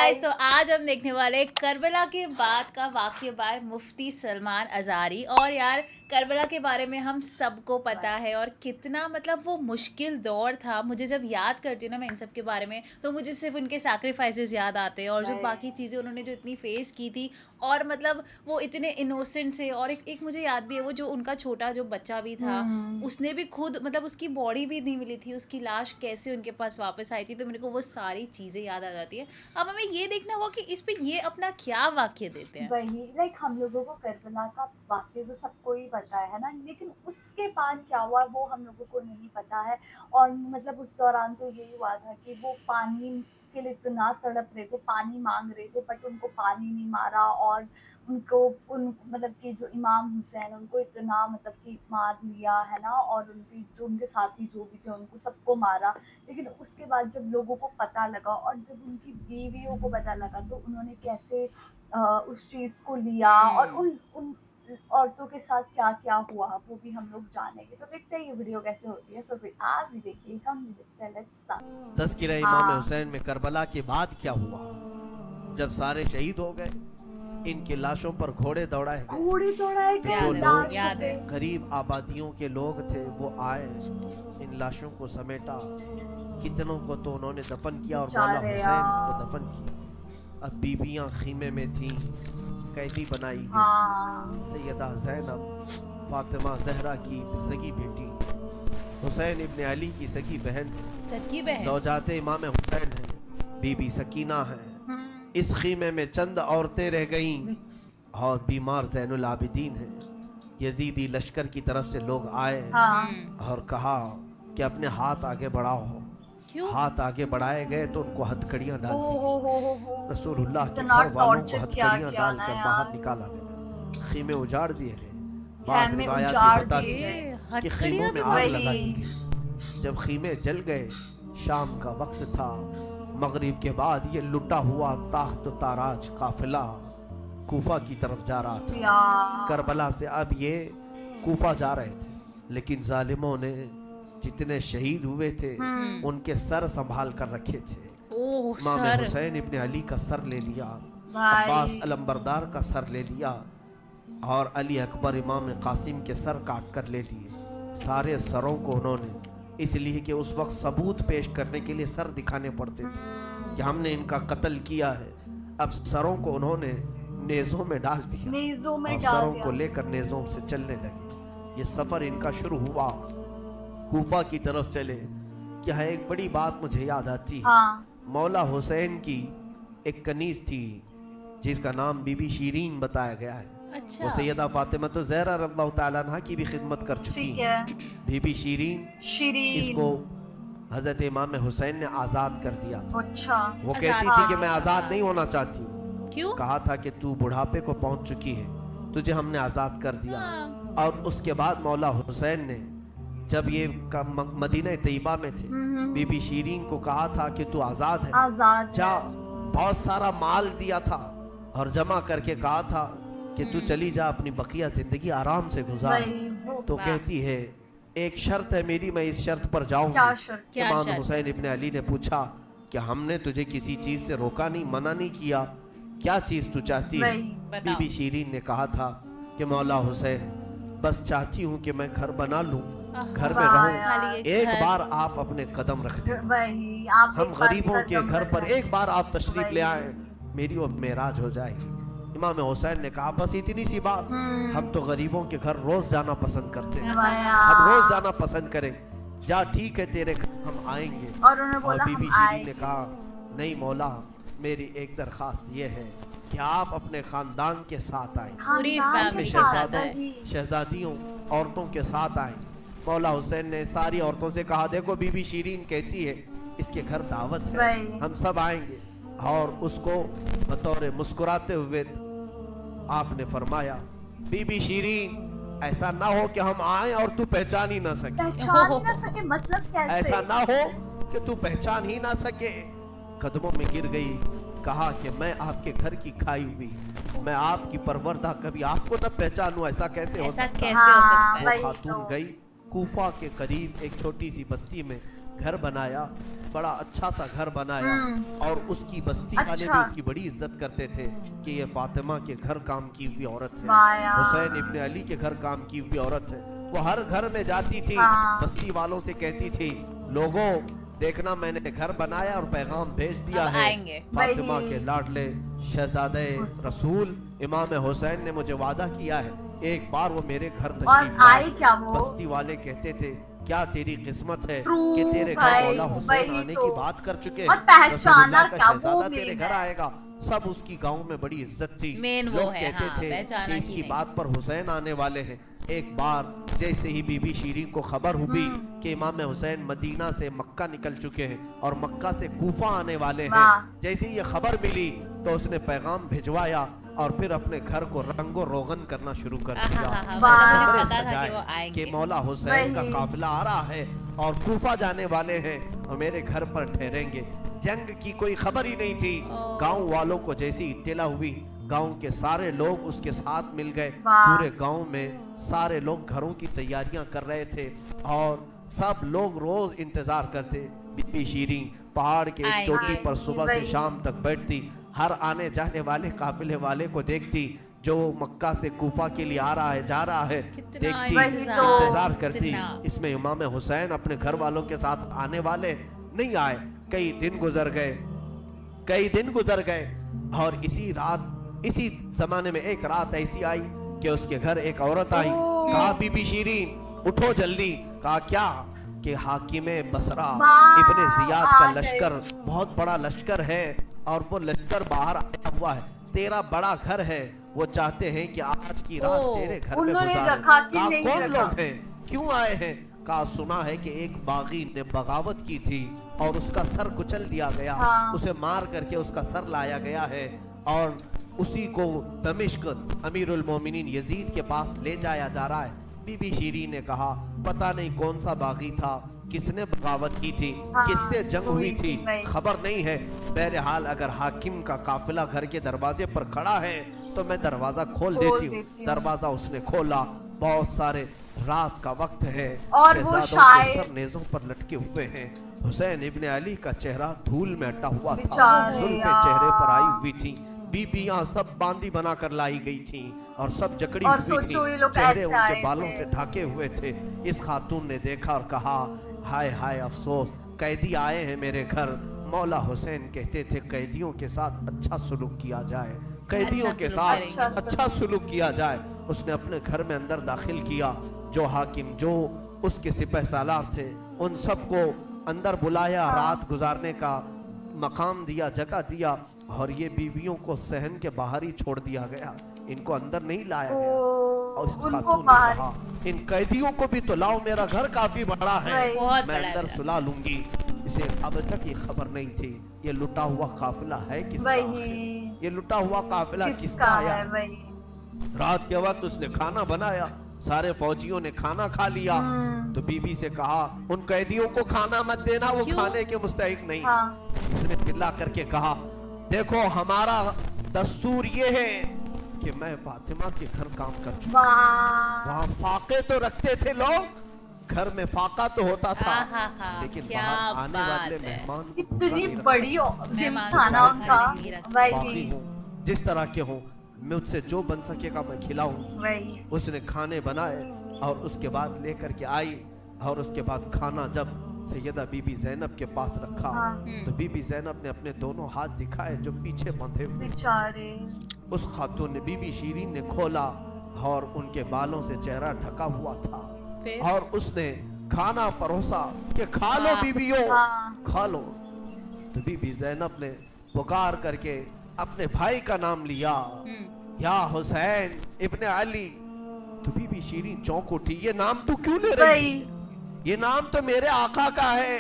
Guys, तो आज हम देखने वाले हैं करबला के बाद का वाक़या बाय मुफ्ती सलमान अज़ारी। और यार करबला के बारे में हम सबको पता है और कितना मतलब वो मुश्किल दौर था। मुझे जब याद करती हूँ ना मैं इन सब के बारे में, तो मुझे सिर्फ उनके सैक्रिफाइसेस याद आते हैं और जो बाकी चीज़ें उन्होंने जो इतनी फेस की थी। और मतलब वो इतने इनोसेंट से। और एक मुझे याद भी है वो जो उनका छोटा जो बच्चा भी था, उसने भी खुद मतलब उसकी बॉडी भी नहीं मिली थी, उसकी लाश कैसे उनके पास वापस आई थी। तो मेरे को वो सारी चीज़ें याद आ जाती है। अब हमें ये देखना होगा कि इस पे ये अपना क्या वाक्य देते हैं। वही लाइक हम लोगों को करबला का वाक़या तो सबको ही पता है ना, लेकिन उसके बाद क्या हुआ वो हम लोगों को नहीं पता है। और मतलब उस दौरान तो यही हुआ था कि वो पानी के लिए इतना तड़प रहे थे, पानी मांग रहे थे, बट उनको पानी नहीं मारा। और उनको उन मतलब कि जो इमाम हुसैन उनको इतना मतलब कि मार लिया है ना, और उनकी जो उनके साथी जो भी थे उनको सबको मारा। लेकिन उसके बाद जब लोगों को पता लगा और जब उनकी बीवियों को पता लगा तो उन्होंने कैसे उस चीज़ को लिया और उन उन औरतों के साथ क्या-क्या हुआ वो भी हम लोग जानेंगे। तो देखते हैं ये वीडियो कैसे होती है। सो फिर आप भी देखिए, हम भी देखते हैं। Let's start. तज़किरा इमाम हुसैन में करबला के बाद क्या हुआ। जब सारे शहीद हो गए, इनकी लाशों पर घोड़े दौड़ाए गए। घोड़े दौड़ाए तो गए जो लाशों याद पे। है। गरीब आबादियों के लोग थे वो आए, इन लाशों को समेटा। कितनों को तो उन्होंने दफन किया और मौला बेचारे हुसैन को यार। दफन किया। अब बीबियां खीमे में थीं, कैदी बनाई गई। हाँ सैयदा ज़ैनब फातिमा ज़हरा की सगी बेटी, हुसैन इब्न अली की सगी बहन, सच्ची बहन। ज़ौजाते इमाम हुसैन है, बीबी सकीना है। इस खीमे में चंद औरतें रह गईं और बीमार ज़ैनुल आबिदीन है। यजीदी लश्कर की तरफ से लोग आए और कहा कि अपने हाथ आगे बढ़ाओ। क्यों? हाथ आगे बढ़ाए गए तो उनको हथकड़ियां डाल दी। हो रसूलुल्लाह के इतना घर वालों को टॉर्चर हथकड़ियां किया ना डालकर बाहर निकाला गया। खीमे उजाड़ दिए गए। बाज़ खैमे रिवायातें उजाड़ बताती दिए। हैं कि खीमों में आग लगा दी गई। जब खीमे जल गए, शाम का वक्त था, मगरिब के बाद ये लुटा हुआ ताख्त ताराज काफिला कूफा की तरफ जा रहा था। करबला से अब ये कूफा जा रहे थे, लेकिन जालिमों ने जितने शहीद हुए थे उनके सर संभाल कर रखे थे। इमाम हुसैन इब्न अली का सर ले लिया, अब्बास अलंबरदार का सर ले लिया और अली अकबर इमाम कासिम के सर काट कर ले लिए। सारे सरों को उन्होंने, इसलिए कि उस वक्त सबूत पेश करने के लिए सर दिखाने पड़ते थे कि हमने इनका कत्ल किया है। अब सरों को उन्होंने नेज़ों में डाल दिया, नेज़ों में और डाल सरों दिया। को लेकर नेज़ों से चलने लगे। ये सफ़र इनका शुरू हुआ, कूफा की तरफ चले। क्या है, एक बड़ी बात मुझे याद आती है। मौला हुसैन की एक कनीज थी जिसका नाम बीबी शीरीन बताया गया है। अच्छा। वो सैयदा फातिमा तो ज़हरा रज़ियल्लाहु ताला अन्हा की भी खिदमत कर चुकी है। बीबी शीरीन, इसको हजरत इमाम हुसैन ने आज़ाद कर दिया था। अच्छा। वो कहती थी कि मैं आज़ाद नहीं होना चाहती हूँ। क्यों? कहा था कि तू बुढ़ापे को पहुंच चुकी है, तुझे हमने आज़ाद कर दिया। और उसके बाद मौला हुसैन ने जब ये मदीना तैयबा में थे, बीबी शीरीन को कहा था कि तू आज़ाद है, आज़ाद जा। बहुत सारा माल दिया था और जमा करके कहा था कि तू चली जा, अपनी बकिया जिंदगी आराम से गुजार। तो कहती है एक शर्त है मेरी, मैं इस शर्त पर जाऊंगी। इमाम हुसैन इब्न अली ने पूछा कि हमने तुझे किसी चीज से रोका नहीं, मना नहीं किया, क्या चीज तू चाहती है? बीबी शीरीन ने कहा था कि मौला हुसैन, बस चाहती हूँ कि मैं घर बना लूं, घर में रहूं, एक बार आप अपने कदम रख दें, हम गरीबों के घर पर एक बार आप तशरीफ ले आए, मेरी वो मेराज हो जाएगी। इमाम हुसैन ने कहा बस इतनी सी बात, हम तो गरीबों के घर रोज जाना पसंद करते हैं, हम रोज जाना पसंद करें, जा ठीक है तेरे घर हम आएंगे। और बीबी शीरीन ने कहा नहीं मौला, मेरी एक दरख्वास्त ये है कि आप अपने खानदान के साथ आए, अपने शहजादियों औरतों के साथ आए। मौला हुसैन ने सारी औरतों से कहा देखो बीबी शीरीन कहती है इसके घर दावत है, हम सब आएंगे। और उसको बतौर मुस्कुराते हुए आपने फरमाया बीबी शीरीन, ऐसा ना हो कि हम आए और तू पहचान ही ना सके, मतलब कैसे? ऐसा ना हो कि तू पहचान ही ना सके। कदमों में गिर गई, कहा कि मैं आपके घर की खाई हुई, मैं आपकी परवरदा, कभी आपको न पहचानूं, ऐसा कैसे हो सकता है? वो खातून गई, कूफा के करीब एक छोटी सी बस्ती में घर बनाया, बड़ा अच्छा सा घर बनाया और उसकी बस्ती वाले भी अच्छा। उसकी बड़ी इज्जत करते थे कि ये फातिमा के घर काम की हुई औरत है, वाह यार। हुसैन इब्ने अली के घर काम की हुई औरत है। वो हर घर में जाती थी, हाँ। बस्ती वालों से कहती थी, लोगों देखना मैंने घर बनाया और पैगाम भेज दिया अब है, आएंगे। फातिमा वही। के लाडले शहजादे रसूल इमाम हुसैन ने मुझे वादा किया है एक बार वो मेरे घर और तशरीफ आए लाए। क्या वो? बस्ती वाले कहते थे क्या तेरी किस्मत है True कि तेरे घर भाई, मौला हुसैन वही आने तो। की बात कर चुके और पहचाना रसूलुल्लाह का क्या, वो शहजादा main तेरे घर है। आएगा। सब उसकी गांव में बड़ी इज्जत थी। Main वो लोग है, कहते हाँ, थे पहचाना कि की इसकी नहीं। बात पर हुसैन आने वाले हैं। एक बार जैसे ही बीबी शीरीन को खबर हुई कि इमाम हुसैन मदीना से मक्का निकल चुके हैं और मक्का से कूफा आने वाले हैं, वाह। जैसे ही ये खबर मिली तो उसने पैगाम भिजवाया और फिर अपने घर को रंगो रोगन करना शुरू कर दिया। मतलब कमरे उन्हें पता था सजाए कि वो कि आएंगे। मौला हुसैन का वही। काफिला आ रहा है और कूफा जाने वाले हैं और मेरे घर पर ठहरेंगे। जंग की कोई खबर ही नहीं थी। ओह। गांव वालों को जैसी इत्तला हुई, गांव के सारे लोग उसके साथ मिल गए। वाह। पूरे गांव में सारे लोग घरों की तैयारियां कर रहे थे और सब लोग रोज इंतजार करते। बीबी शीरीन पहाड़ के एक आएंगे। चोटी पर सुबह से वही। शाम तक बैठती, हर आने जाने वाले काफिले वाले को देखती जो मक्का से कूफा के लिए आ रहा है, जा रहा है, कितना देखती, वही तो। इंतजार करती। कितना। इसमें इमाम हुसैन अपने घर वालों के साथ आने वाले नहीं आए। कई दिन गुजर गए, कई दिन गुजर गए और इसी रात, इसी जमाने में एक रात ऐसी आई कि उसके घर एक औरत आई। ओह। कहा बीबी शीरीन उठो जल्दी। कहा क्या? कि हाकिमे बसरा वाह, इब्ने जियाद का आ गए। लश्कर बहुत बड़ा लश्कर है और वो लश्कर बाहर आया हुआ है। तेरा बड़ा घर है, वो चाहते हैं कि आज की रात ओह, तेरे घर में उन्होंने गुजारें। रखा कि कहा नहीं कौन रखा? लोग हैं, क्यों आए हैं? कहा सुना है कि एक बागी ने बगावत की थी और उसका सर कुचल दिया गया। हाँ। उसे मार करके उसका सर लाया गया है और उसी को दमिश्क अमीरुल मोमिनीन यजीद के पास ले जाया जा रहा है। बीबी शीरीन ने कहा पता नहीं कौन सा बागी था, किसने बगावत की थी, हाँ, किससे जंग हुई थी, वही। खबर नहीं है। बहरहाल अगर हाकिम का काफिला घर के दरवाजे पर खड़ा है तो मैं दरवाजा खोल देती हूँ। दरवाजा उसने खोला, बहुत सारे रात का वक्त है और वो शहजादों के शायद- सर नेज़ों पर लटके हुए हैं। हुसैन इब्ने अली का चेहरा धूल में अटा हुआ था, बेचारे जुल्फे यार। चेहरे पर आई हुई थी। बीबियां सब बांदी बनाकर लाई गई थी और सब जकड़ी और हुई सोचो ये थी, लोग चेहरे ऐसे उनके आए बालों थे। से ढके हुए थे। इस खातून ने देखा और कहा हाय हाय अफसोस, कैदी आए हैं मेरे घर। मौला हुसैन कहते थे कैदियों के साथ अच्छा सुलूक किया जाए, कैदियों अच्छा के सुलूक साथ करेंगे। अच्छा सुलूक किया जाए। उसने अपने घर में अंदर दाखिल किया, जो हाकिम, जो उसके सिपह सालार थे, उन सबको अंदर बुलाया, रात गुजारने का मकाम दिया, जगह दिया और ये बीवियों को सहन के बाहर ही छोड़ दिया गया, इनको अंदर नहीं लाया गया। और इस उनको खातून ने बाहर कहा इन कैदियों को भी तो लाओ, मेरा घर काफी बड़ा है, वही। बहुत मैं बड़ा अंदर है। सुला लूंगी। इसे अब तक ये खबर नहीं थी ये लुटा हुआ काफिला है किसका है? वही ये लुटा हुआ काफिला किसका किसका आया? है? वही रात के वक्त उसने खाना बनाया, सारे फौजियों ने खाना खा लिया। तो बीबी से कहा उन कैदियों को खाना मत देना, वो क्यों? खाने के मुस्तहिक नहीं। हाँ। उसने चिल्ला करके कहा देखो हमारा दस्तूर ये है कि मैं फातिमा के घर काम कर चुका। वाह। वहाँ फाके तो रखते थे लोग, घर में फाका तो होता था, आहा, लेकिन क्या बाहर आने वाले बात है। मेहमान को इतनी नहीं रखते। बड़ी मेहमान खाना को उनका। नहीं रखते। बाकी वही हूँ, जिस तरह के हूँ, मुझसे जो बन सकेगा मैं खिलाऊं। वही उसने खाने बनाए और उसके बाद लेकर के आई और उसके बाद खाना जब सैयदा बीबी जैनब के पास रखा हाँ। तो बीबी जैनब ने अपने दोनों हाथ दिखाए जो पीछे बंधे हुए। बेचारे। उस खातून ने, बीबी शीरीन ने खोला और उनके बालों से चेहरा ढका हुआ था फिर? और उसने खाना परोसा कि खा लो हाँ। बीबियों, हाँ। खा लो। तो बीबी जैनब ने पुकार करके अपने भाई का नाम लिया, या हुसैन इब्ने अली। तो बीबी शीरीन चौंक उठी, ये नाम तू क्यों ले रही वही है? ये नाम तो मेरे आका का है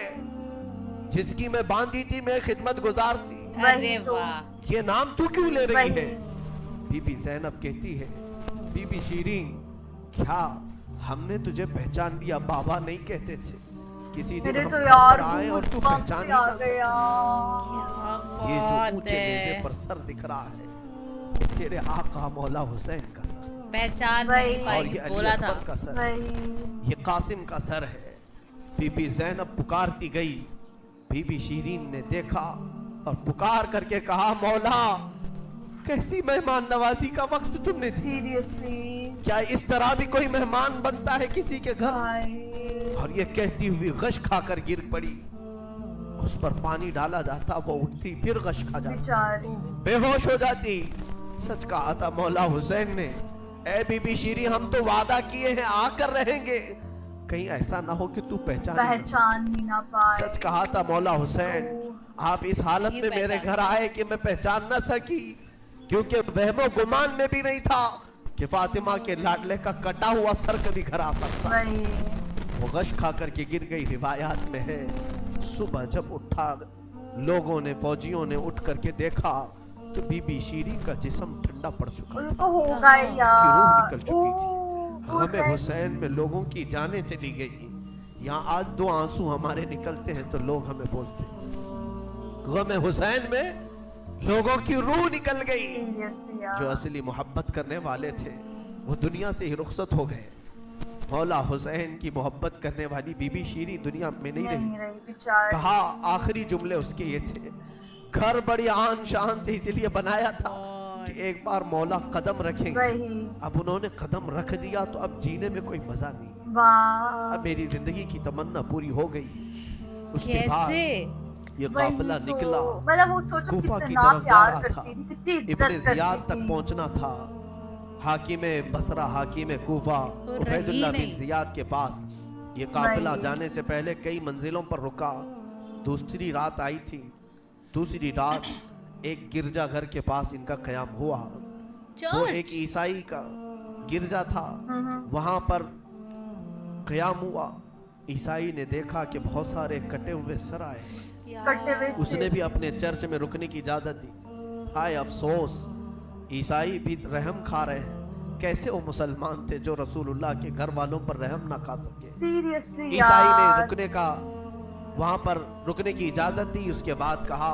जिसकी मैं बांधी थी, मैं खिदमत गुजार थी, अरे तो। वाह, ये नाम तू क्यों ले रही वही है? बीबी जैनब कहती है बीबी शीरीन क्या हमने तुझे पहचान लिया? बाबा नहीं कहते थे, किसी दिन मेरे हम तो घर यार पर आए और तू goosebumps पहचान से ही आ ना सके। गया। ये जो बहुत ऊंचे नेज़े है। पर सर दिख रहा है ये तेरे आका मौला हुसैन का सर, पहचान वही। नहीं और पाई, ये अली बोला था। अकबर का सर, वही ये कासिम का सर है। बीबी जैनब पुकारती गई, बीबी शीरीन ने देखा और पुकार करके कहा, मौला कैसी मेहमान नवाजी का वक्त तुमने दी। सीरियसली क्या इस तरह भी कोई मेहमान बनता है किसी के घर? भाई, और ये कहती हुई गश खाकर गिर पड़ी। उस पर पानी डाला जाता, वो उठती फिर गश खा जाती, बेचारी। बेहोश हो जाती। सच कहा था मौला हुसैन ने, ए बीबी शीरी हम तो वादा किए हैं आकर रहेंगे, कहीं ऐसा ना हो कि तू पहचान ही ना पाए। सच कहा था मौला हुसैन, आप इस हालत ये में मेरे पहचान घर आए कि मैं पहचान ना सकी, क्योंकि वहमो गुमान में भी नहीं था कि फातिमा के लाडले का कटा हुआ सर कभी घर आ सकता। वही वो गश खा करके गिर गई। रिवायात में है सुबह जब उठा, लोगों ने, फौजियों ने उठ करके देखा तो बीबी शीरी का जिस्म ठंडा पड़ चुका था, उनको होगा उसकी रूह यार। निकल चुकी थी। हमें हुसैन में लोगों की जानें चली गई। यहाँ आज दो आंसू हमारे निकलते हैं तो लोग हमें बोलते हैं, गम हुसैन में लोगों की रूह निकल गई। सीरियसली यार। जो असली मोहब्बत करने वाले थे वो दुनिया से ही रुखसत हो गए। मौला हुसैन की मोहब्बत करने वाली बीबी शीरी दुनिया में नहीं नहीं रही। रही बेचारी। कहा आखिरी जुमले उसके ये थे, घर बड़ी आन शान से इसलिए बनाया था कि एक बार मौला कदम रखेंगे। वही अब उन्होंने कदम रख दिया तो अब जीने में कोई मजा नहीं। वाह। अब मेरी जिंदगी की तमन्ना पूरी हो गई। उसके बाद कैसे? ये वही काफिला तो, निकला, मतलब वो सोचो कूफा की कितना तरफ जा प्यार रहा था। करती थी, कितनी इब्ने इज्जत जियाद करती तक थी। पहुंचना था। हाकिम बसरा, हाकिम कूफा, तो उबैदुल्लाह रही बिन नहीं। जियाद के पास ये काफिला वही। जाने से पहले कई मंजिलों पर रुका। दूसरी रात आई थी। दूसरी रात एक गिरजा घर के पास इनका कयाम हुआ। वो एक चर्च? ईसाई का गिरजा था, वहां पर कयाम हुआ। ईसाई ने देखा कि बहुत सारे कटे हुए सर आए। कटे हुए उसने भी अपने चर्च में रुकने की इजाजत दी। हाय अफसोस, ईसाई भी रहम खा रहे हैं। कैसे वो मुसलमान थे जो रसूलुल्लाह के घर वालों पर रहम ना खा सके। सीरियसली ईसाई ने यार। रुकने का, वहां पर रुकने की इजाजत दी। उसके बाद कहा,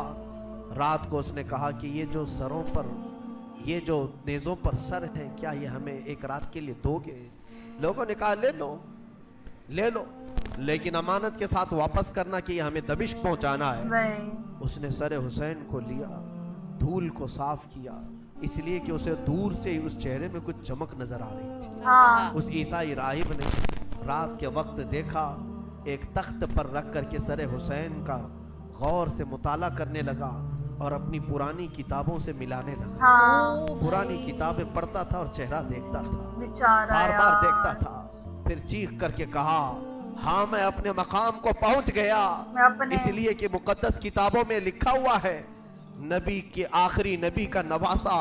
रात को उसने कहा कि ये जो सरों पर, ये जो नेज़ों पर सर हैं, क्या ये हमें एक रात के लिए दोगे? लोगों ने कहा ले लो, ले लो, लेकिन अमानत के साथ वापस करना कि ये हमें दमिश्क पहुंचाना है। वही उसने सर हुसैन को लिया, धूल को साफ किया, इसलिए कि उसे दूर से ही उस चेहरे में कुछ चमक नजर आ रही थी। हाँ। उस ईसाई राहिब ने रात के वक्त देखा, एक तख्त पर रख करके सर हुसैन का गौर से मुताला करने लगा और अपनी पुरानी किताबों से मिलाने लगा। हाँ पुरानी किताबें पढ़ता था और चेहरा देखता था, बेचारा बार बार यार। देखता था। फिर चीख करके कहा, हाँ मैं अपने मकाम को पहुंच गया, मैं अपने इसलिए कि मुकद्दस किताबों में लिखा हुआ है नबी के आखिरी नबी का नवासा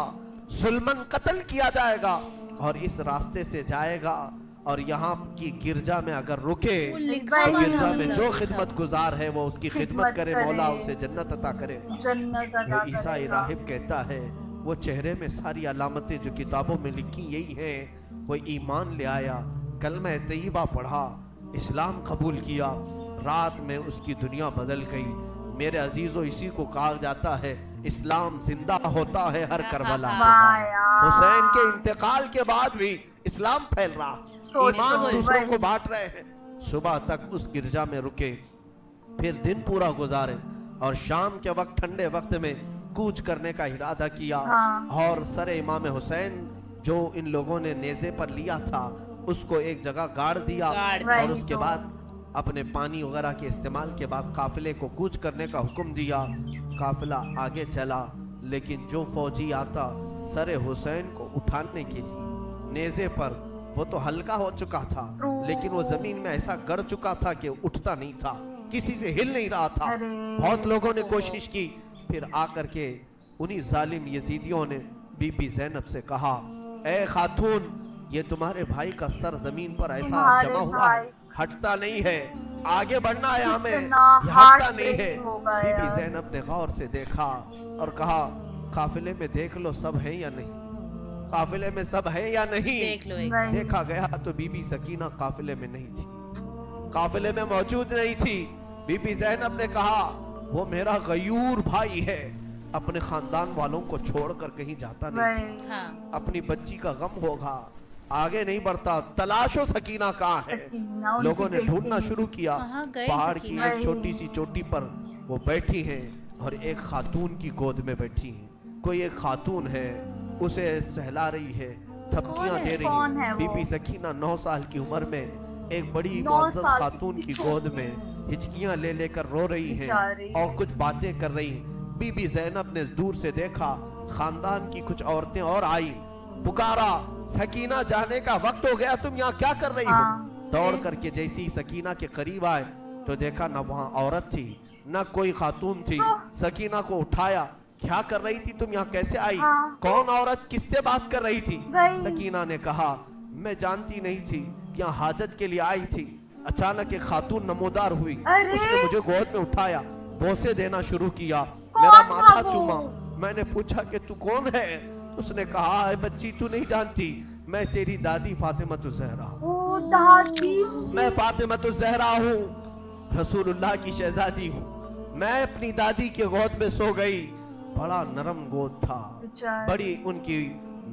जुल्मन कत्ल किया जाएगा और इस रास्ते से जाएगा और यहाँ की गिरजा में अगर रुके वो तो लिखा हुआ गिरजा था में मतलब जो ये सब। खिदमत गुजार है वो उसकी खिदमत खिदमत करे, करे। मौला उसे जन्नत अता करे। जन्नत वो अदा ईसाई करेगा। राहिब कहता है वो चेहरे में सारी अलामतें जो किताबों में लिखी यही हैं। वो ईमान ले आया, कलमा तैयबा पढ़ा, इस्लाम कबूल किया। रात में उसकी दुनिया बदल गई। मेरे अजीजों, इसी को कहा जाता है इस्लाम जिंदा होता है हर करबला के वाह बाद। यार। हुसैन के इंतकाल के बाद भी इस्लाम फैल रहा, सोचो, ईमान दूसरों वही। को बांट रहे हैं। सुबह तक उस गिरजा में रुके, फिर दिन पूरा गुजारे और शाम के वक्त ठंडे वक्त में कूच करने का इरादा किया। हाँ। और सर इमाम हुसैन जो इन लोगों ने नेज़े पर लिया था उसको एक जगह गाड़ दिया गाड़ दिया। और वही उसके तो। बाद अपने पानी वगैरह के इस्तेमाल के बाद काफिले को कूच करने का हुक्म दिया। काफिला आगे चला, लेकिन जो फौजी आता सर हुसैन को उठाने के लिए नेज़े पर, वो तो हल्का हो चुका था लेकिन वो जमीन में ऐसा गड़ चुका था कि उठता नहीं था, किसी से हिल नहीं रहा था। अरे। बहुत लोगों ने कोशिश की, फिर आकर के उन्हीं जालिम यजीदियों ने बीबी जैनब से कहा, ए खातून, ये तुम्हारे भाई का सर जमीन पर ऐसा तुम्हारे जमा हुआ है, भाई। हटता नहीं है, आगे बढ़ना है हमें, कितना ये हटता heart नहीं है। breaking होगा बीबी यार। जैनब ने गौर से देखा और कहा, काफिले में देख लो सब है या नहीं, काफिले में सब है या नहीं। देख लो एक वही। देखा गया तो बीबी सकीना काफिले में नहीं थी, काफिले में मौजूद नहीं थी। बीबी जैनब ने कहा, वो मेरा गयूर भाई है, अपने खानदान वालों को छोड़कर कहीं जाता नहीं, वही। हाँ अपनी बच्ची का गम होगा, आगे नहीं बढ़ता, तलाशो सकीना कहाँ है। सकीना, उनकी लोगों ने बेटी। ढूंढना शुरू किया। कहाँ गए पहाड़ की सकीना? एक छोटी सी चोटी पर वो बैठी हैं और एक खातून की गोद में बैठी हैं। कोई एक खातून है, उसे सहला रही है, थपकियां दे रही कौन है है। वो? बीबी सकीना 9 साल की उम्र में एक बड़ी 9 मुअज़्ज़ज़ साल खातून की की छोटी। गोद में हिचकियां ले लेकर रो रही बेचारी। है और कुछ बातें कर रही हैं। बीबी ज़ैनब ने दूर से देखा, खानदान की कुछ औरतें और आई, पुकारा, सकीना जाने का वक्त हो गया, तुम यहाँ क्या कर रही हो? हाँ, दौड़ फिर? करके जैसे ही सकीना के करीब आए तो देखा न वहाँ औरत थी न कोई खातून थी। सकीना को उठाया, क्या कर रही थी तुम यहाँ, कैसे आई? हाँ। कौन औरत किससे बात कर रही थी? वही। सकीना ने कहा, मैं जानती नहीं थी, यहाँ हाजत के लिए आई थी। अचानक एक खातून नमोदार हुई, अरे! उसने मुझे गोद में उठाया, बोसे देना शुरू किया, कौन मेरा था माथा वो? चूमा। मैंने पूछा कि तू कौन है? उसने कहा, है बच्ची तू नहीं जानती, मैं तेरी दादी फातिमतुज़ ज़हरा हूँ। ओ दादी। मैं फातिमतुज़ ज़हरा हूँ, रसूलुल्लाह की शहजादी हूँ। मैं अपनी दादी के गोद में सो गई। बड़ा नरम गोद था, बेचारी। बड़ी उनकी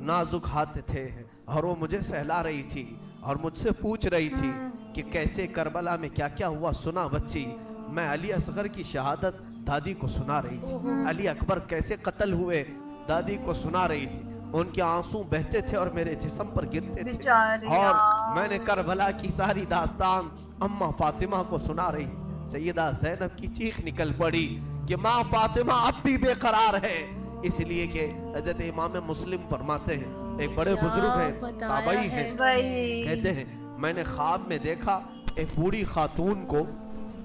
नाजुक हाथ थे और वो मुझे सहला रही थी और मुझसे पूछ रही थी कि कैसे करबला में क्या क्या हुआ, सुना बच्ची? मैं अली असगर की शहादत दादी को सुना रही थी, अली अकबर कैसे कत्ल हुए दादी को सुना रही थी। उनके आंसू बहते थे और मेरे जिस्म पर गिरते थे बेचारी और यार। मैंने करबला की सारी दास्तान अम्मा फातिमा को सुना रही। सैयदा ज़ैनब की चीख निकल पड़ी कि माँ फातिमा अब भी बेकरार है, इसलिए कि हज़रत इमाम मुस्लिम फरमाते हैं, एक बड़े बुजुर्ग हैं, ताबई हैं, वही। कहते हैं मैंने ख्वाब में देखा एक बूढ़ी खातून को,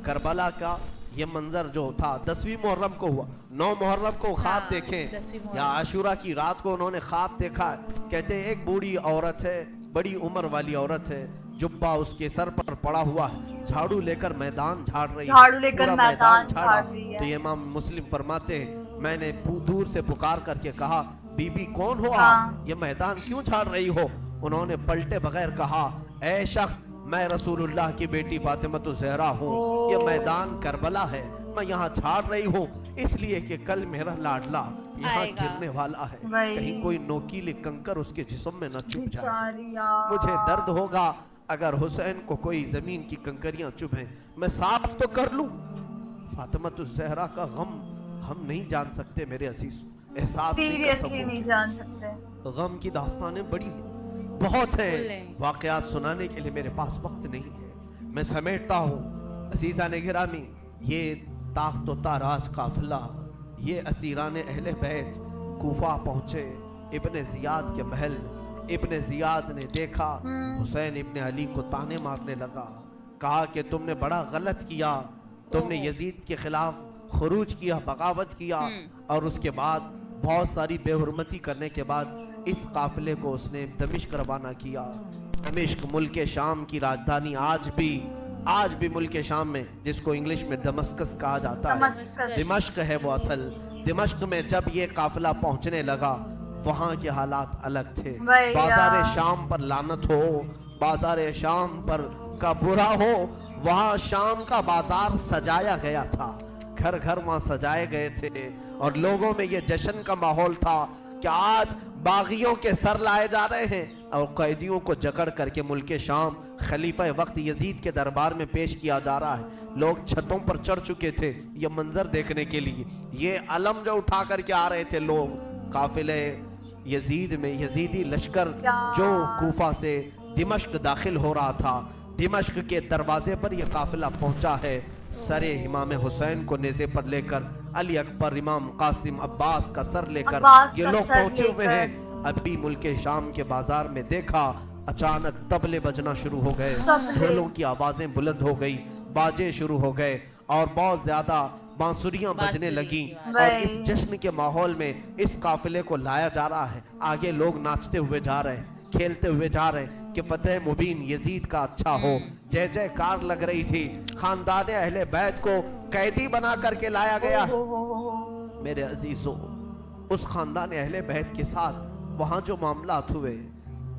करबला का ये मंजर जो था 10वीं मुहर्रम को हुआ, 9 मुहर्रम को ख्वाब हाँ, देखे 10वीं मुहर्रम। या आशूरा की रात को उन्होंने ख्वाब देखा है। कहते हैं एक बूढ़ी औरत है, बड़ी उम्र वाली औरत है, जुब्बा उसके सर पर पड़ा हुआ है, झाड़ू लेकर मैदान झाड़ रही है, झाड़ू लेकर पूरा मैदान झाड़ा। झाड़ रही है। तो ये इमाम मुस्लिम फरमाते हैं, मैंने दूर से पुकार करके कहा, बीबी कौन हो हाँ। आप, ये मैदान क्यों झाड़ रही हो? उन्होंने पलटे बगैर कहा, ऐ शख्स, मैं रसूलुल्लाह की बेटी फातिमतुज़ ज़हरा हूँ, ये मैदान करबला है, मैं यहाँ झाड़ रही हूँ इसलिए कि कल मेरा लाडला यहाँ आएगा। गिरने वाला है, वही। कहीं कोई नोकीले कंकर उसके जिस्म में न चुभ जाए। बेचारी यार। मुझे दर्द होगा अगर हुसैन को कोई जमीन की कंकरियां चुभें, मैं साफ तो कर लूं। फातिमतुज़ ज़हरा का गम हम नहीं जान सकते मेरे अजीज, एहसास नहीं कर सीरियसली नहीं सकते। जान सकते। गम की दास्तानें बड़ी हैं, बहुत बिल्कुल हैं, नहीं। वाकयात सुनाने के लिए मेरे पास वक्त नहीं है, मैं समेटता हूँ। अजीज़ा ने गिरामी, ये ताख्त व ताराज काफिला, ये असीरान अहले बैत कूफा पहुँचे इब्ने ज़ियाद के महल में। इब्ने ज़ियाद ने देखा हुसैन इब्ने अली को ताने मारने लगा, कहा कि तुमने बड़ा गलत किया, तुमने यजीद के खिलाफ खुरूज किया, बगावत किया और उसके बाद बहुत सारी बेहुरमती करने के बाद इस काफिले को उसने दमिश्क रवाना किया। दमिश्क मुल्क शाम की राजधानी, आज भी मुल्क शाम में, जिसको इंग्लिश में दमस्कस कहा जाता है, दमस्कस। दिमश्क है वो असल। दिमश्क में जब ये काफिला पहुंचने लगा, वहाँ के हालात अलग थे। वही बाजार यार। शाम पर लानत हो, बाजार शाम पर का बुरा हो, वहाँ शाम का बाजार सजाया गया था, घर घर वहाँ सजाए गए थे और लोगों में ये जश्न का माहौल था कि आज बागियों के सर लाए जा रहे हैं और कैदियों को जकड़ करके मुल्क शाम खलीफा वक्त यजीद के दरबार में पेश किया जा रहा है। लोग छतों पर चढ़ चुके थे ये मंजर देखने के लिए, ये अलम जो उठा करके आ रहे थे लोग काफिले यजीद में। यजीदी लश्कर जो कूफा से दिमश्क दाखिल हो रहा था, दिमश्क के दरवाजे पर यह काफिला पहुंचा है, सरे इमाम हुसैन को नेज़े पर लेकर, अली अकबर, इमाम कासिम, अब्बास का सर लेकर ये लोग पहुंचे हुए हैं। अभी मुल्क शाम के बाजार में देखा, अचानक तबले बजना शुरू हो गए, ढोलों की आवाजें बुलंद हो गई, बाजे शुरू हो गए और बहुत ज्यादा बांसुरियां बजने लगी और इस जश्न के माहौल में इस काफिले को लाया जा रहा है। आगे लोग नाचते हुए जा रहे हैं, खेलते हुए जा रहे हैं कि फतेह मुबीन यजीद का अच्छा हो, जय जयकार लग रही थी। खानदान अहले बैत को कैदी बना करके लाया गया है। मेरे अजीजों, उस खानदान अहले बैत के साथ वहां जो मामलात हुए,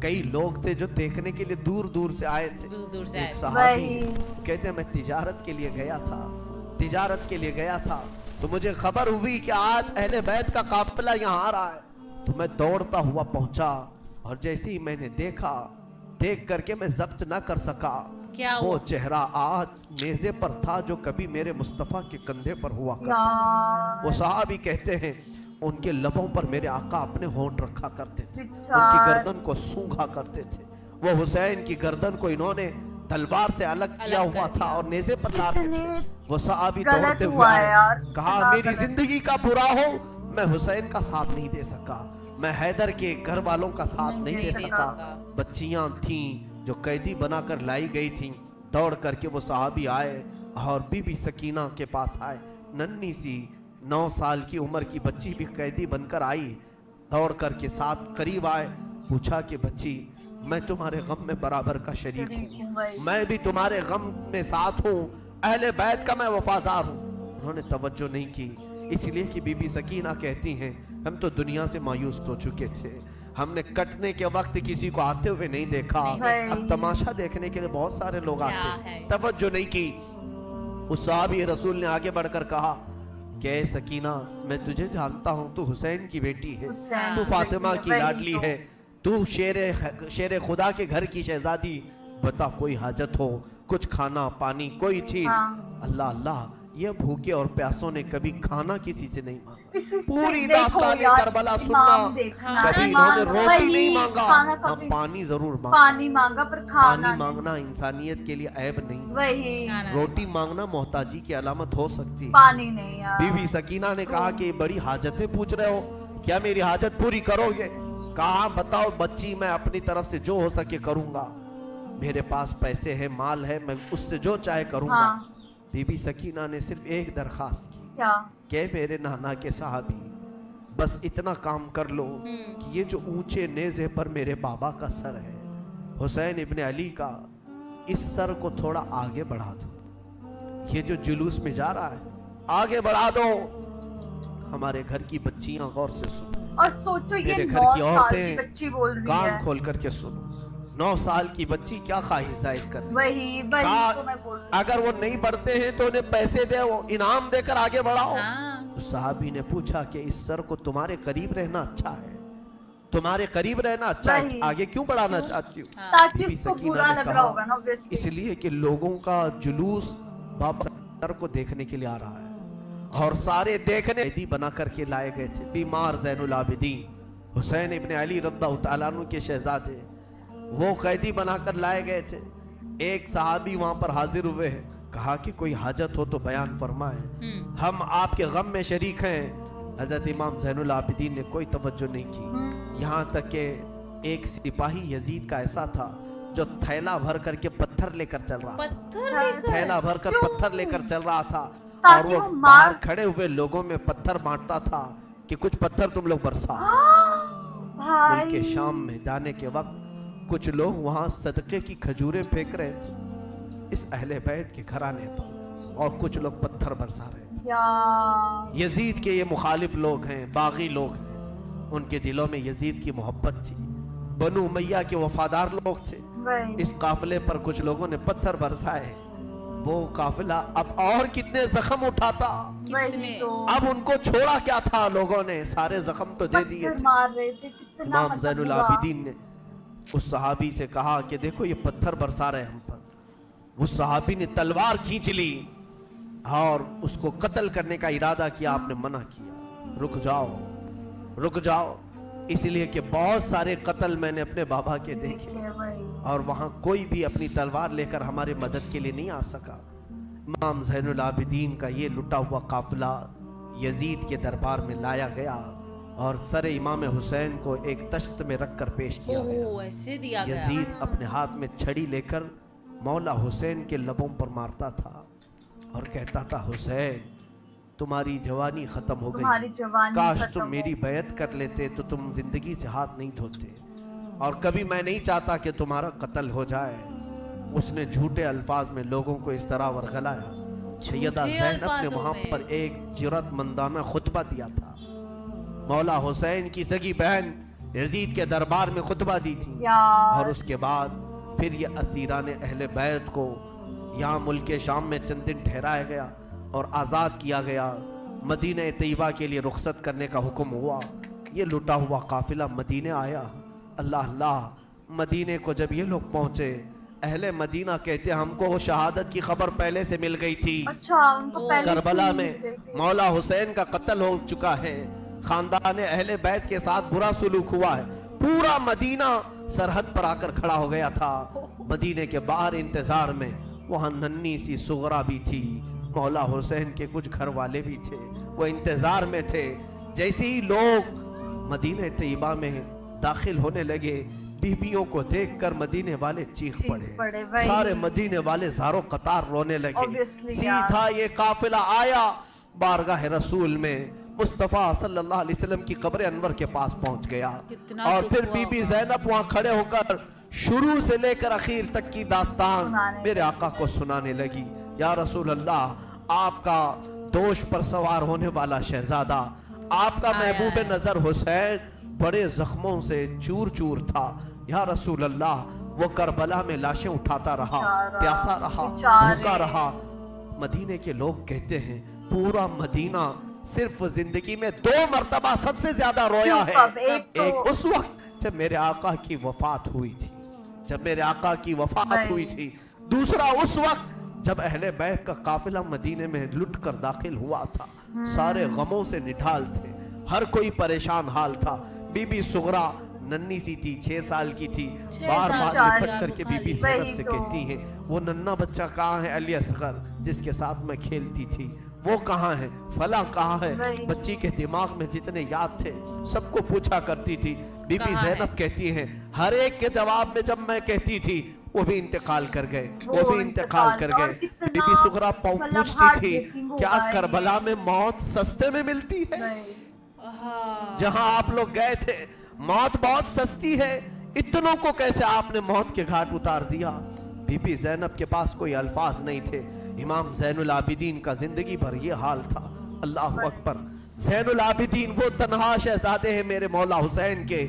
कई लोग थे जो देखने के लिए दूर दूर से आए थे। दूर से एक सहाबी कहते हैं, मैं तिजारत के लिए गया था, तिजारत के लिए गया था तो मुझे खबर हुई कि आज अहले बैत का काफिला यहाँ आ रहा है, तो मैं दौड़ता हुआ पहुंचा और जैसे ही मैंने देखा, देख करके मैं जब्त ना कर सका, क्या वो हुआ? चेहरा आज नेज़े पर था जो कभी मेरे मुस्तफ़ा के कंधे पर हुआ करता। वो यार सहाबी कहते हैं उनके लबों पर मेरे आका अपने होंठ रखा करते थे, उनकी बेचार गर्दन को सूंघा करते थे। वो हुसैन की गर्दन को इन्होंने तलवार से अलग किया अलग हुआ कर था दिया। और नेज़े पर लाते थे। कितने वो सहाबी गलत दौड़ते हुए हुआ है आए, यार, कहा इतना मेरी गलत। जिंदगी का बुरा हो, मैं हुसैन का साथ नहीं दे सका, मैं हैदर के घर वालों का साथ नहीं दे नहीं दे सका। सका। बच्चियां थीं जो कैदी बनाकर लाई गई थीं, दौड़ करके वो सहाबी आए और बीबी सकीना के पास आए। नन्ही सी 9 साल की उम्र की बच्ची भी कैदी बनकर आई, दौड़ करके साथ करीब आए, पूछा कि बच्ची मैं तुम्हारे गम में बराबर का शरीक शरीक हूँ, हूँ भाई। मैं भी तुम्हारे गम में साथ हूँ, अहले बैत का मैं वफादार हूँ। उन्होंने तवज्जो नहीं की, इसलिए कि बीबी सकीना कहती हैं हम तो दुनिया से मायूस हो चुके थे, हमने कटने के वक्त किसी को आते हुए नहीं देखा, नहीं अब तमाशा देखने के लिए बहुत सारे लोग क्या आते है? हैं, तवज्जो नहीं की। उस सहाबी रसूल ने आगे बढ़कर कहा कि ए सकीना मैं तुझे जानता हूँ, तू हुसैन की बेटी है, हुसैन तू की फातिमा बेटी की है, वही लाडली तो। है, तू शेर खुदा के घर की शहजादी, बता कोई हाजत हो, कुछ खाना पानी कोई चीज। हाँ। अल्लाह अल्लाह, ये भूखे और प्यासों ने कभी खाना किसी से नहीं मांगा। इसी से पूरी देखो दास्तान यार, करबला इमाम सुनना, देखना, कभी इमाम इन्होंने रोटी वही, नहीं मांगा, खाना हाँ, कभी पानी जरूर मांगा। पानी मांगा पर खाना पानी नहीं। मांगना इंसानियत के लिए ऐब नहीं, वही खाना रोटी मांगना मोहताजी की अलामत हो सकती है। पानी नहीं यार। बीवी सकीना ने कहा कि बड़ी हाजतें पूछ रहे हो, क्या मेरी हाजत पूरी करोगे? कहा बताओ बच्ची, मैं अपनी तरफ से जो हो सके करूंगा, मेरे पास पैसे है, माल है, मैं उससे जो चाहे करूंगा। हाँ। बीबी सकीना ने सिर्फ एक दरखास्त की क्या? कि मेरे नाना के साहबी बस इतना काम कर लो कि ये जो ऊंचे नेज़े पर मेरे बाबा का सर है, हुसैन इब्ने अली का, इस सर को थोड़ा आगे बढ़ा दो, ये जो जुलूस में जा रहा है आगे बढ़ा दो। हमारे घर की बच्चियां गौर से सुनो, और सोचो ये मेरे 9 घर की साल की औरतें बच्ची बोल रही कान है। खोल करके सुनो, 9 साल की बच्ची क्या ख्वाहिश जाहिर कर रही है। वही कहा, तो मैं बोल रही हूँ। अगर वो नहीं पढ़ते हैं तो उन्हें पैसे दे, वो इनाम देकर आगे बढ़ाओ। हाँ। तो साहबी ने पूछा कि इस सर को तुम्हारे करीब रहना अच्छा है, तुम्हारे करीब रहना अच्छा है, वही। आगे क्यों बढ़ाना चाहती हो? हाँ। ताकि बीबी उसको सकीना बुरा ने लग कहा, रहा होगा ना obviously। इसलिए कि लोगों का जुलूस बाप सर को देखने के लिए आ रहा है और सारे देखने कैदी बना करके लाए गए थे। बीमार ज़ैनुल आबिदीन हुसैन इब्ने अली रज़ियल्लाहु ताला अन्हु के शहजादे, वो कैदी बनाकर लाए गए थे। एक सहाबी वहां पर हाजिर हुए हैं, कहा कि कोई हाजत हो तो बयान फरमाए, हम आपके गम में शरीक हैं। हजरत इमाम ज़ैनुल आबिदीन ने कोई तवज्जो नहीं की, यहाँ तक कि एक सिपाही यजीद का ऐसा था जो थैला भर करके पत्थर लेकर चल रहा था, पत्थर लेकर? थैला भर कर क्यों? पत्थर लेकर चल रहा था और ताकि वो वो बाहर मार खड़े हुए लोगों में पत्थर बांटता था कि कुछ पत्थर तुम लोग बरसाओ। मुल्क के भाई। शाम में जाने के वक्त कुछ लोग वहां सदके की खजूरें फेंक रहे थे इस अहले बैत के घराने पर और कुछ लोग पत्थर बरसा रहे थे। यार यजीद के ये मुखालिफ लोग हैं, बागी लोग हैं, उनके दिलों में यजीद की मोहब्बत थी, बनु उमैया के वफादार लोग थे। वही। इस काफिले पर कुछ लोगों ने पत्थर बरसाए, वो काफिला अब और कितने जख्म उठाता, वही कितने? तो अब उनको छोड़ा क्या था, लोगों ने सारे जख्म तो दे दिए पत्थर थे। मार रहे थे, कितना इमाम मतलब ज़ैनुल बुरा। आबिदीन ने उस सहाबी से कहा कि देखो ये पत्थर बरसा रहे हम पर। उस सहाबी ने तलवार खींच ली और उसको कत्ल करने का इरादा किया, आपने मना किया, रुक जाओ रुक जाओ, इसलिए कि बहुत सारे कत्ल मैंने अपने बाबा के देखे देखे वही। और वहां कोई भी अपनी तलवार लेकर हमारी मदद के लिए नहीं आ सका। इमाम ज़ैनुल आबिदीन का ये लुटा हुआ काफिला यजीद के दरबार में लाया गया और सर इमाम हुसैन को एक तश्त में रखकर पेश किया गया। ओह, ऐसे दिया गया। यजीद अपने हाथ में छड़ी लेकर मौला हुसैन के लबों पर मारता था और कहता था, हुसैन तुम्हारी जवानी खत्म हो तुम्हारी गई, जवानी काश खत्म तुम हो मेरी बैत कर लेते तो तुम जिंदगी से हाथ नहीं धोते और कभी मैं नहीं चाहता कि तुम्हारा कत्ल हो जाए। उसने झूठे अल्फाज में लोगों को इस तरह वरगलाया। सैयदा झूठे ज़ैनब ने अल्फाजों वहां में? पर एक जुरतमंदाना खुतबा दिया था। मौला हुसैन की सगी बहन यजीद के दरबार में खुतबा दी थी यार। और उसके बाद फिर ये असीरान अहले बैत को यहाँ मुल्क शाम में चंद दिन ठहराया गया और आज़ाद किया गया। मदीना तैयबा के लिए रुखसत करने का हुक्म हुआ। ये लुटा हुआ काफिला मदीने आया। अल्लाह अल्लाह, मदीने को जब ये लोग पहुँचे, अहले मदीना कहते हमको वो शहादत की खबर पहले से मिल गई थी। अच्छा, उनको पहले से करबला ही में मिल गई थी। मौला हुसैन का कत्ल हो चुका है, खानदान अहले बैत के साथ बुरा सुलूक हुआ है, पूरा मदीना सरहद पर आकर खड़ा हो गया था। मदीने के बाहर इंतजार में वहां नन्ही सी सुगरा भी थी, मौला हुसैन के कुछ घर वाले भी थे, वो इंतजार में थे। जैसे ही लोग मदीने तैयबा में दाखिल होने लगे, बीबियों को देखकर मदीने वाले चीख पड़े, भाई। सारे मदीने वाले ज़ारो कतार रोने लगे। Obviously, सीधा ये काफिला आया बारगाह रसूल में, मुस्तफ़ा सल्लल्लाहु अलैहि वसल्लम की कब्र अनवर के पास पहुंच गया। कितना और दुख फिर हुआ बीबी होगा। ज़ैनब वहां खड़े होकर शुरू से लेकर आखिर तक की दास्तान सुनाने मेरे आका को सुनाने लगी। या रसूल अल्लाह, आपका दोष पर सवार होने वाला शहजादा, आपका आया महबूब है। नजर हुसैन बड़े जख्मों से चूर चूर था। या रसूल अल्लाह, वो करबला में लाशें उठाता रहा, बेचारा, प्यासा रहा, बेचारे। भूखा रहा। मदीने के लोग कहते हैं पूरा मदीना सिर्फ जिंदगी में 2 मरतबा सबसे ज्यादा रोया क्यों है। कब? एक तो एक उस वक्त जब मेरे आका की वफात हुई थी, जब मेरे आका की वफात नहीं। हुई थी। दूसरा उस वक्त जब अहले बैत का काफिला मदीने में लुट कर दाखिल हुआ था, सारे गमों से निढाल थे, हर कोई परेशान हाल था। बीबी सुगरा नन्ही सी थी, 6 साल की थी, 6 बार साल बार की लिपट करके खाली। बीबी वही ज़ैनब से तो। कहती हैं, वो नन्हा बच्चा कहाँ है अली असगर जिसके साथ मैं खेलती थी, वो कहाँ है, फला कहाँ है। वही। बच्ची के दिमाग में जितने याद थे सबको पूछा करती थी। बीबी कहाँ ज़ैनब है? कहती हैं, हर एक के जवाब में जब मैं कहती थी वो भी इंतकाल कर गए, वो भी इंतकाल कर और गए। कितना बीबी सुगरा मतलब पूछती थी, heartbreaking क्या होगा ये। करबला में मौत सस्ते में मिलती है? नहीं। हाँ। जहां आप लोग गए थे मौत बहुत सस्ती है, इतनों को कैसे आपने मौत के घाट उतार दिया? बीबी ज़ैनब के पास कोई अल्फाज नहीं थे। इमाम ज़ैनुल आबिदीन का जिंदगी भर ये हाल था। अल्लाह अकबर। ज़ैनुल आबिदीन वो तन्हा शहजादे हैं मेरे मौला हुसैन के,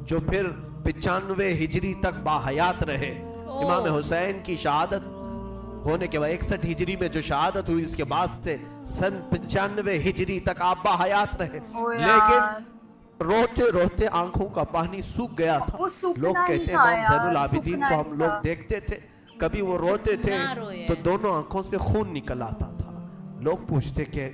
जो फिर 95 हिजरी तक बाहयात रहे। इमाम हुसैन की शहादत होने के बाद 61 हिजरी में जो शहादत हुई, उसके बाद से सन 95 हिजरी तक आप बाहयात रहे। ओ यार। लेकिन रोते रोते आंखों का पानी सूख गया था। वो सूखना लोग ही कहते हैं था इमाम ज़ैनुल यार, आबिदीन सूखना को ही हम लोग था। देखते थे, कभी वो रोते थे कितना रोए। तो दोनों आंखों से खून निकल आता था। लोग पूछते कि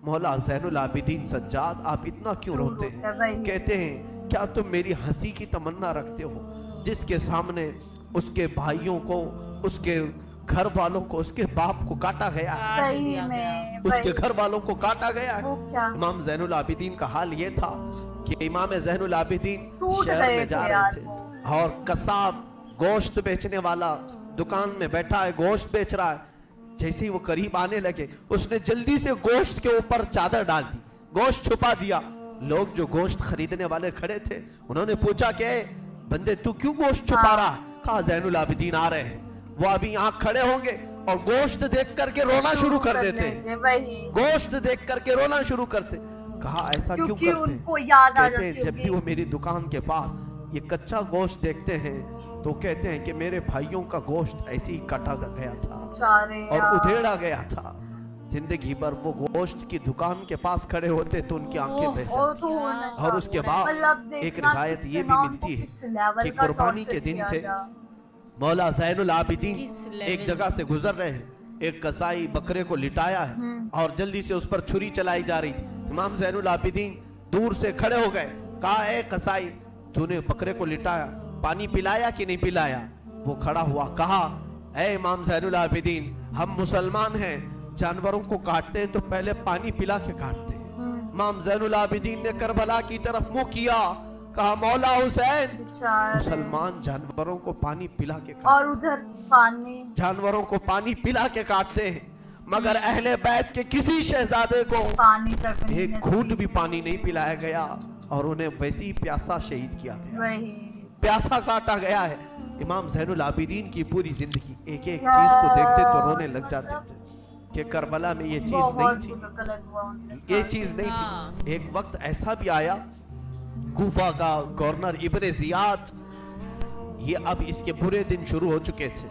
मौला ज़ैनुल आबिदीन सज्जाद, आप इतना क्यों क्यों रोते रोते हैं? भाई? कहते हैं, क्या तुम मेरी हंसी की तमन्ना रखते हो, जिसके सामने उसके भाइयों को, उसके घर वालों को, उसके बाप को काटा गया है, काट सही दिया गया। में उसके भाई, घर वालों को काटा गया है। वो क्या इमाम ज़ैनुल आबिदीन का हाल ये था कि इमाम ज़ैनुल आबिदीन टूट शहर गए में जा थे रहे यार थे वो। और कसाब गोश्त बेचने वाला दुकान में बैठा है, गोश्त बेच रहा है। जैसे ही वो करीब आने लगे, उसने जल्दी से गोश्त के ऊपर चादर डाल दी, गोश्त छुपा दिया। लोग जो गोश्त खरीदने वाले खड़े थे, उन्होंने पूछा कि "ए, बंदे तू क्यों गोश्त छुपा रहा है?" कहा ज़ैनुल आबिदीन आ रहे हैं, वो अभी यहाँ खड़े होंगे और गोश्त देख करके रोना शुरू कर देते हैं। लेंगे, वही गोश्त देख करके रोना शुरू करते। कहा ऐसा क्यों क्योंकि करते? उनको याद आ कहते हैं जाती जब भी होगी। वो मेरी दुकान के पास ये कच्चा गोश्त देखते हैं तो कहते हैं कि मेरे भाइयों का गोश्त ऐसे ही काटा गया था बेचारे और यार। उधेड़ा गया था। जिंदगी भर वो गोश्त की दुकान के पास खड़े होते तो उनकी आंखें बह और जाती। तो होना और उसके बाद मतलब एक देखना रिवायत ये भी कितना मिलती है उनको किस लेवल कि का कुर्बानी के torture दिन किया थे, जा। मौला ज़ैनुल आबिदीन किस एक लेवल? जगह से गुजर रहे हैं, एक कसाई बकरे को लिटाया है और जल्दी से उस पर छुरी चलाई जा रही थी। इमाम ज़ैनुल आबिदीन दूर से खड़े हो गए, कहा ए कसाई, तूने बकरे को लिटाया, पानी पिलाया कि नहीं पिलाया? वो खड़ा हुआ, कहा ए इमाम ज़ैनुल आबिदीन, हम मुसलमान हैं, जानवरों को काटते हैं तो पहले पानी पिला के काटते हैं। इमाम ज़ैनुल आबिदीन ने करबला की तरफ मुंह किया, कहा मौला हुसैन, बेचारे मुसलमान जानवरों को पानी पिला के काटते और उधर पानी जानवरों को पानी पिला के काटते हैं, मगर अहले बैत के किसी शहजादे को पानी तक नहीं एक नसीब। घूंट भी पानी नहीं पिलाया गया और उन्हें वैसे ही प्यासा शहीद किया गया, वही प्यासा काटा गया है। इमाम ज़ैनुल आबिदीन की पूरी जिंदगी एक एक चीज को देखते तो रोने लग जाते थे कि करबला में ये चीज नहीं बहुत थी, गलत हुआ उनके ये साथ। चीज नहीं हाँ। थी। एक वक्त ऐसा भी आया, कूफा का गवर्नर इब्ने जियाद, ये अब इसके बुरे दिन शुरू हो चुके थे।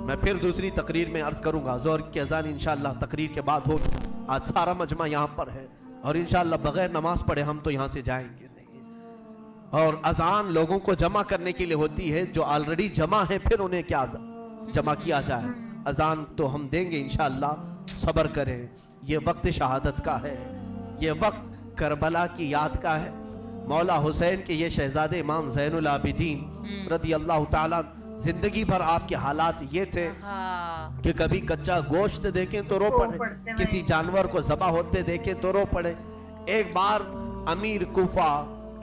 मैं फिर दूसरी तकरीर में अर्ज करूंगा, जोर की अजान इंशाअल्लाह तकरीर के बाद होगी। आज सारा मजमा यहाँ पर है और इंशाअल्लाह बगैर नमाज पढ़े हम तो यहाँ से जाएंगे नहीं। और अजान लोगों को जमा करने के लिए होती है, जो ऑलरेडी जमा है फिर उन्हें क्या अजान। जमा किया जाए। अजान तो हम देंगे इंशाअल्लाह, सब्र करें। ये वक्त शहादत का है, ये वक्त करबला की याद का है। मौला हुसैन के ये शहजादे इमाम ज़ैनुल आबिदीन रदी अल्लाह ताला, जिंदगी भर आपके हालात ये थे हाँ। कि कभी कच्चा गोश्त देखें तो रो पड़े, किसी जानवर को ज़बा होते देखें तो रो पड़े। एक बार अमीर कुफा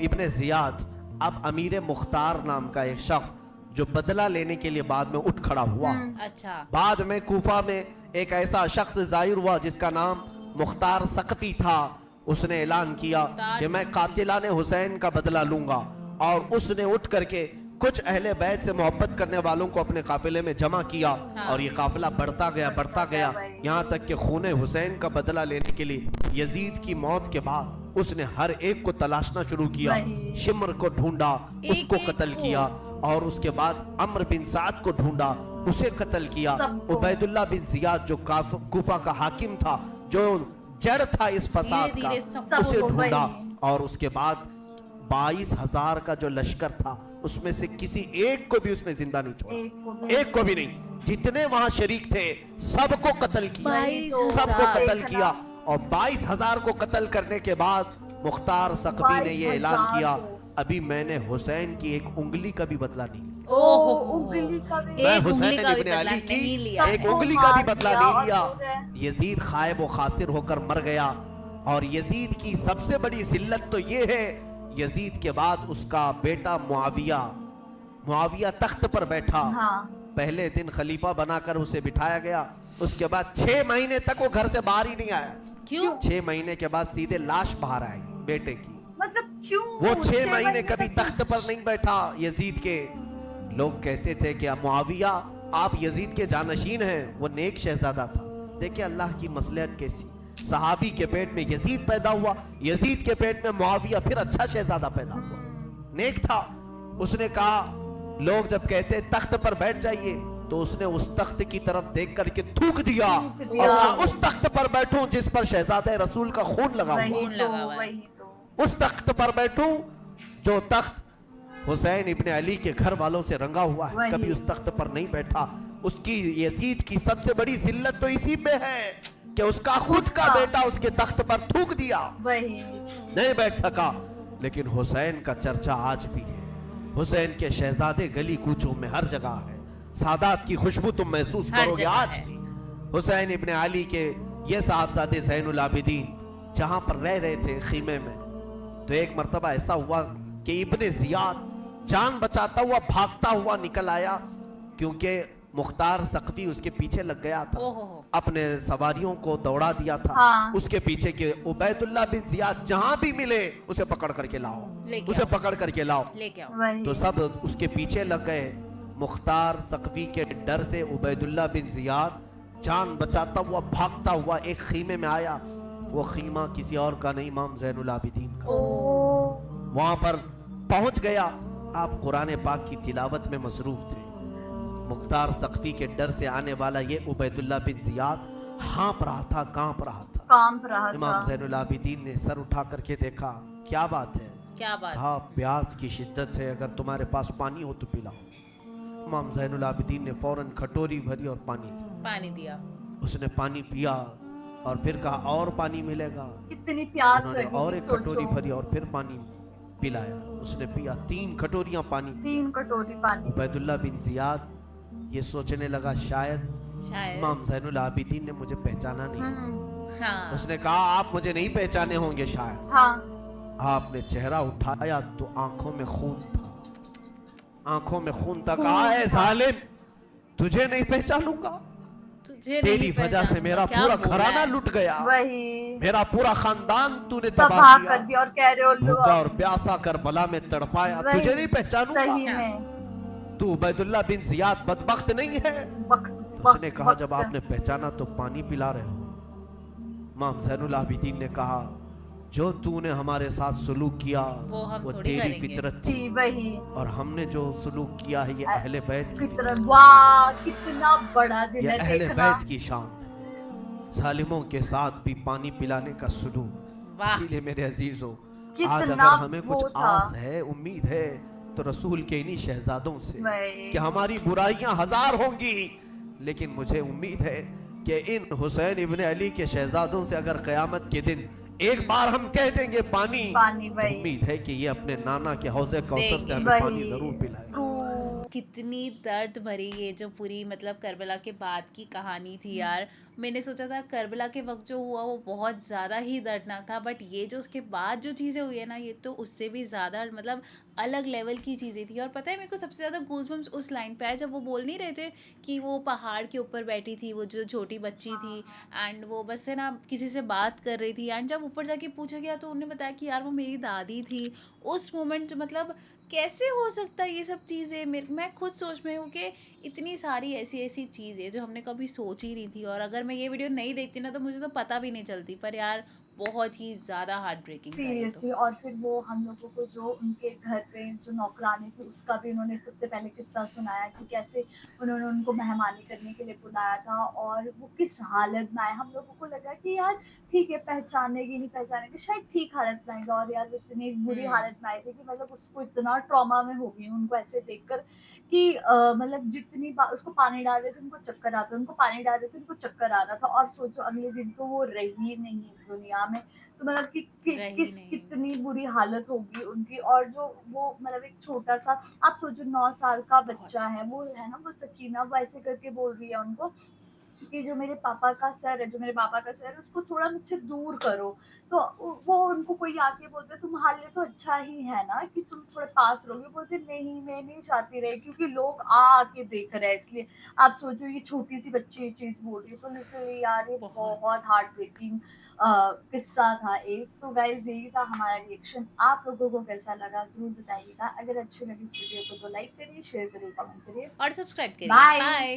इब्ने जियाद, अब अमीर मुख्तार नाम का एक शख्स जो बदला लेने के लिए बाद में उठ खड़ा हुआ। अच्छा। बाद में कूफा में एक ऐसा शख्स जाहिर हुआ जिसका नाम मुख्तार सकफी था। उसने ऐलान किया कि मैं कातिलाने हुसैन का बदला लूंगा, और उसने उठ करके कुछ अहले बैत से मोहब्बत करने वालों को अपने काफिले में जमा किया। हाँ। और ये काफिला बढ़ता गया, यहाँ तक कि खूने हुसैन का बदला लेने के लिए यजीद की मौत के बाद उसने हर एक को तलाशना शुरू किया। शिमर को ढूंढा, उसको कत्ल किया, और उसके बाद अम्र बिन साद को ढूंढा, उसे कत्ल किया। उबैदुल्लाह बिन जियाद जो कूफा का हाकिम था, जो जड़ था इस फसाद का, उसे ढूंढा। और उसके बाद 22,000 का जो लश्कर था उसमें से किसी एक को भी उसने जिंदा नहीं छोड़ा, एक को भी नहीं। जितने वहां शरीक थे सबको कत्ल किया, सबको कत्ल किया। और 22,000 को कत्ल करने के बाद मुख्तार सकफी ने ये ऐलान किया, अभी मैंने हुसैन की एक उंगली का भी बदला नहीं लिया। उंगली का भी, मैं हुसैन इब्ने अली की एक उंगली का भी बदला नहीं लिया। यजीद खायब व खासिर होकर मर गया। और यजीद की सबसे बड़ी जिल्लत तो ये है, यजीद के बाद उसका बेटा मुआविया तख्त पर बैठा। पहले दिन खलीफा बनाकर उसे बिठाया गया, उसके बाद 6 महीने तक वो घर से बाहर ही नहीं आया। क्यों? 6 महीने के बाद सीधे लाश बाहर आई बेटे की। मतलब क्यों? वो 6 महीने कभी तख्त पर नहीं बैठा यजीद के। लोग कहते थे कि मुआविया आप यजीद के जानशीन हैं, वो नेक शहजादा था। देखिए अल्लाह की मसलहत कैसी, सहाबी के पेट में यजीद पैदा हुआ, यजीद के पेट में मुआविया, फिर अच्छा शहजादा पैदा हुआ, नेक था। उसने कहा, लोग जब कहते तख्त पर बैठ जाइए, तो उसने उस तख्त की तरफ देख करके थूक दिया और कहा उस तख्त पर बैठूं जिस पर शहजादे रसूल का खून लगा हुआ, उस तख्त पर बैठूं जो तख्त हुसैन इब्ने अली के घर वालों से रंगा हुआ है। कभी उस तख्त पर नहीं बैठा। उसकी यजीद की सबसे बड़ी जिल्लत तो इसी पे है कि उसका खुद का बेटा उसके तख्त पर थूक दिया, नहीं बैठ सका। लेकिन हुसैन का चर्चा आज भी है, हुसैन के शहजादे गली कूचों में हर जगह है, सादात की खुशबू तुम महसूस करोगे आज भी। हुसैन इब्ने अली के ये साहबजादे ज़ैनुल आबिदीन जहां पर रह रहे थे खीमे में, तो एक मर्तबा ऐसा हुआ कि इब्ने जियाद जान बचाता हुआ भागता हुआ निकल आया, क्योंकि मुख्तार सकफी उसके पीछे लग गया था, अपने सवारियों को दौड़ा दिया था। उसके पीछे के उबैदुल्लाह बिन जियाद जहां भी मिले उसे पकड़ करके लाओ, उसे पकड़ करके लाओ। तो सब उसके पीछे लग गए। मुख्तार सकफी के डर से उबैदुल्लाह बिन जियाद जान बचाता हुआ भागता हुआ एक खीमे में आया। वो खीमा किसी और का नहीं, इमाम ज़ैनुल आबिदीन का। वहां पर पहुंच गया। आप कुरान पाक की तिलावत में मसरूफ थे। मुख्तार सकफी के डर से आने वाला ये उबैदुल्लाह बिन जियाद हाँप रहा था, कांप रहा था। इमाम ज़ैनुल आबिदीन ने सर उठा करके देखा, क्या बात है? क्या बात? हाँ, प्यास की शिद्दत है, अगर तुम्हारे पास पानी हो तो पिलाओ। इमाम ज़ैनुल आबिदीन ने फौरन खटोरी भरी और पानी दिया। उसने पानी पिया और फिर कहा और पानी मिलेगा। कितनी प्यास है। और एक कटोरी भरी और फिर पानी पिलाया। उसने पिया 3 कटोरियां पानी। उबैदुल्लाह बिन जियाद ये सोचने लगा शायद इमाम ज़ैनुल आबिदीन ने मुझे पहचाना नहीं। हाँ। उसने कहा आप मुझे नहीं पहचाने होंगे शायद। आपने चेहरा उठाया तो आंखों में खून था, आंखों में खून था। कहा है जालिम, तुझे नहीं पहचानूंगा, तेरी वजह से मेरा पूरा घराना लूट गया, मेरा पूरा खानदान तूने तबाह कर दिया और कह रहे हो भूखा और प्यासा करबला में तड़पाया, तुझे नहीं पहचानूंगा। तू उबैदुल्लाह बिन जियाद बदबख्त नहीं है। तो उसने कहा जब आपने पहचाना तो पानी पिला रहे हो। इमाम ज़ैनुल आबिदीन ने कहा जो तूने हमारे साथ सुलूक किया वो तेरी फितरत थी, और हमने जो सुलूक किया है ये अहले बैत की फितरत। वाह, कितना बड़ा दिल है। अहले बैत की शान, जालिमों के साथ भी पानी पिलाने का सुलूक। इसीलिए मेरे अजीजों, आज अगर हमें कुछ आस है, उम्मीद है तो रसूल के इन्हीं शहजादों से वही कि हमारी बुराइयां हजार होंगी, लेकिन मुझे उम्मीद है कि इन हुसैन इब्न अली के शहजादों से अगर क़यामत के दिन एक बार हम कह देंगे पानी, पानी तो वही उम्मीद है कि ये अपने नाना के हौज़े कौसर से देंगे। हमें पानी वही जरूर पिलाए। ट्रू कितनी दर्द भरी ये जो पूरी मतलब करबला के बाद की कहानी थी यार। मैंने सोचा था करबला के वक्त जो हुआ वो बहुत ज़्यादा ही दर्दनाक था, बट ये जो उसके बाद जो चीज़ें हुई है ना, ये तो उससे भी ज़्यादा मतलब अलग लेवल की चीज़ें थी। और पता है मेरे को सबसे ज़्यादा गूज़बम्प्स उस लाइन पे आए जब वो बोल नहीं रहे थे कि वो पहाड़ के ऊपर बैठी थी, वो जो छोटी बच्ची थी, एंड वो बस है ना किसी से बात कर रही थी, एंड जब ऊपर जाके पूछा गया तो उन्हें बताया कि यार वो मेरी दादी थी। उस मोमेंट मतलब कैसे हो सकता है ये सब चीज़ें? मैं खुद सोच में हूँ कि इतनी सारी ऐसी-ऐसी चीज़ें जो हमने कभी सोची नहीं थी, और अगर मैं ये वीडियो नहीं देखती ना तो मुझे तो पता भी नहीं चलती। पर यार बहुत ही ज़्यादा हार्ट ब्रेकिंग था ये तो। सीरियसली। और फिर वो हम लोगों को जो उनके घर पे जो नौकरानी थी उसका भी उन्होंने सबसे पहले किस्सा सुनाया कि कैसे उन्होंने उनको मेहमानी करने के लिए बुलाया था और वो किस हालत में आए। हम लोगों को लगा कि यार ठीक है, पहचानेगी नहीं पहचानेगी, शायद ठीक हालत में आएगा, और यार वो इतनी बुरी हुँ, हालत में आए थे कि मतलब उसको इतना ट्रॉमा में हो गई उनको ऐसे देखकर कि मतलब जितनी बार उसको पानी डाल रहे थे उनको चक्कर आता, उनको पानी डाल रहे थे उनको चक्कर आ रहा था, और सोचो अगले दिन तो वो रही नहीं इस दुनिया में। तो मतलब कि रही किस नहीं। कितनी बुरी हालत होगी उनकी। और जो वो मतलब एक छोटा सा, आप सोचो 9 साल का बहुत। बच्चा है, वो है ना, वो सकीना वो ऐसे करके बोल रही है उनको कि जो मेरे पापा का सर है, जो मेरे पापा का सर है उसको थोड़ा मुझसे दूर करो। तो वो उनको कोई आके बोलता है तुम्हारे लिए तो अच्छा ही है ना कि तुम थोड़े पास रहोगे, बोलते नहीं मैं नहीं चाहती रहे क्योंकि लोग आ आके देख रहे हैं इसलिए। आप सोचो ये छोटी सी बच्ची ये चीज बोल रही है, तो लिटरली यार ये बहुत। बहुत हार्ट ब्रेकिंग किस्सा था एक। तो गाइज यही था हमारा रिएक्शन। आप लोगों को कैसा लगा जरूर बताइएगा। अगर अच्छी लगी इस वीडियो को तो लाइक करिए, शेयर करिए, कमेंट करिए। और सब्सक्राइब करिए। बाय। बाय।